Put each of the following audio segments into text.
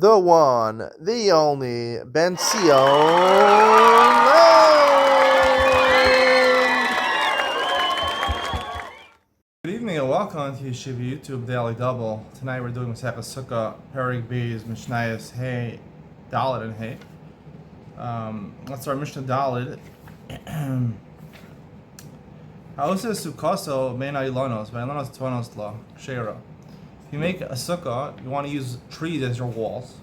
the one, the only, Ben Sion. Good evening and welcome to Yeshiva YouTube Daily Double. Tonight we're doing Succah, Perik Beis, Mishnayos, Hey, Dalit, and Hey. Let's start Mishnah Dalit. Ha'oseh Sukkah meina ilanos, ve'ilanos tvanos la, kshera. If you make a sukkah, you want to use trees as your walls,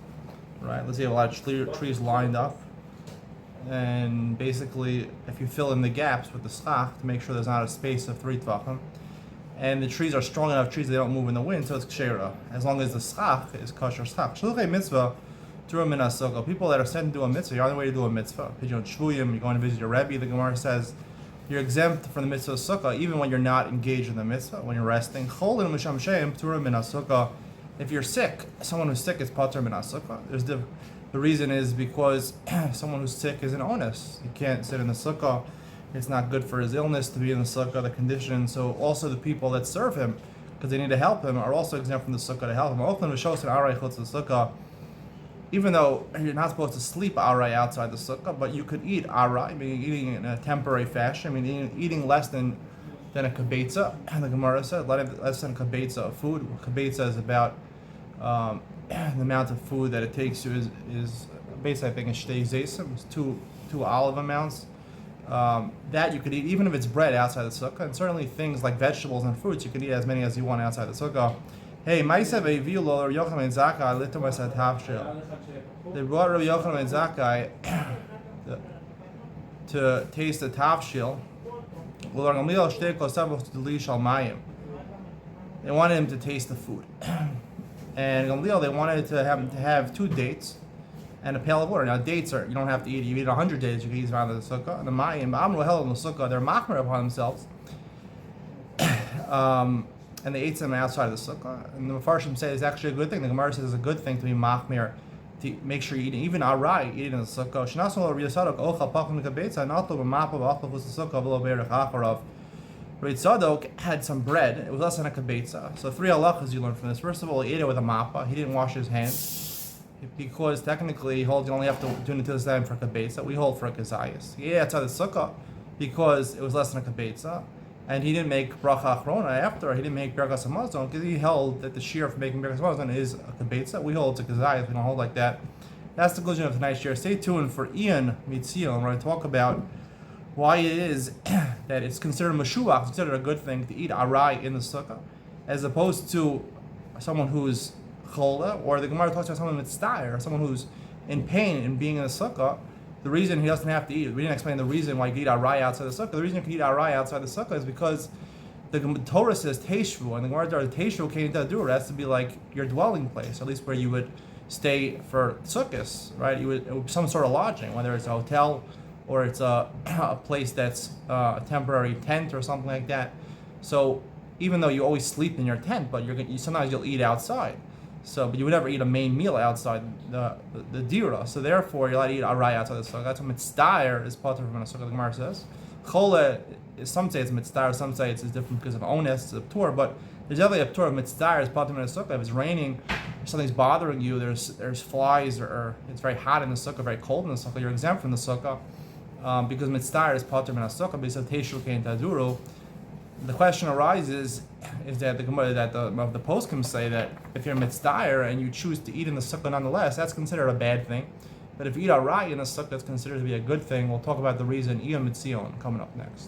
right? Let's say you have a lot of trees lined up, and basically, if you fill in the gaps with the Succah to make sure there's not a space of 3 tvachim, and the trees are strong enough trees they don't move in the wind, so it's kshera, as long as the Succah is kosher Succah. Shluchei mitzvah, turim min sukkah. People that are sent to do a mitzvah, you're on the way to do a mitzvah. Pidyon shvuyim, you're going to visit your Rebbe. The Gemara says you're exempt from the mitzvah of sukkah, even when you're not engaged in the mitzvah, when you're resting. Cholin misham sheim turim min sukkah. If you're sick, someone who's sick is patur min sukkah. The reason is because someone who's sick is an onus. He can't sit in the sukkah. It's not good for his illness to be in the sukkah, the condition. So also the people that serve him, because they need to help him, are also exempt from the sukkah to help him. Often v'shos and aray chutz the sukkah. Even though you're not supposed to sleep aray outside the sukkah, but you could eat aray, meaning eating in a temporary fashion, eating less than a kibetza. And the Gemara said less than a kibetza of food. Kibetza is about the amount of food that it takes you is basically, I think, is shtei zaysim, it's two olive amounts. That you could eat even if it's bread outside the sukkah, and certainly things like vegetables and fruits you can eat as many as you want outside the sukkah. Hey, Ma'aseh ve'viu lo Rabbi Yochanan ben Zakkai litum esat havshil. They brought Rabbi Yochanan ben Zakkai to taste the tavshil. They wanted him to taste the food, and Gamliel, they wanted to have 2 dates and a pail of water. Now dates you don't have to eat. You eat 100 dates, you can eat around the sukkah. And the Mayim, Amru held in the sukkah, they're machmer upon themselves. And they ate them outside of the sukkah. And the Mepharshim say it's actually a good thing. The Gemara says it's a good thing to be machmir, to make sure you eat even aray, eat it in the sukkah. Rabbi Tzadok had some bread. It was less than a kibetza. So 3 halachas you learn from this. First of all, he ate it with a mappa. He didn't wash his hands, because technically he holds you only have to do it until the time for a kibetza. We hold for a kazayas. He ate outside the sukkah because it was less than a kibetza. And he didn't make bracha achrona after. He didn't make berachas hamazon because he held that the shear for making berachas hamazon is a kibetza. We hold it's a kazayas. We don't hold like that. That's the conclusion of tonight's share. Stay tuned for Ian Mitzion. We're going to talk about why it is that it's considered mashuach, considered a good thing to eat aray in the sukkah, as opposed to someone who's chola, or the Gemara talks about someone mitztayr, someone who's in pain in being in the sukkah. The reason he doesn't have to eat, we didn't explain the reason why you can eat aray outside the sukkah. The reason you can eat aray outside the sukkah is because the Torah says teishvu, and the Gemara says teishvu came to do it has to be like your dwelling place, at least where you would stay for sukkahs, right? It would some sort of lodging, whether it's a hotel or it's a place that's a temporary tent or something like that. So even though you always sleep in your tent, but sometimes you'll eat outside. So, but you would never eat a main meal outside the dira. So therefore, you're allowed to eat aray outside the sukkah. That's what mitztayr is patur from a sukkah. The Gemara says. Chole, some say it's mitztayr, some say it's different because of onus, it's a ptur. But there's definitely a ptur of mitztayr is patur from a sukkah. If it's raining, if something's bothering you, there's flies, or it's very hot in the sukkah, very cold in the sukkah, you're exempt from the sukkah because mitztayr is patur from a sukkah. Because of teishu kein taduru. The question arises is that the poskim say that if you're mitztayr and you choose to eat in the sukkah nonetheless, that's considered a bad thing. But if you eat aray in the sukkah, that's considered to be a good thing. We'll talk about the reason Ian Mitzion coming up next.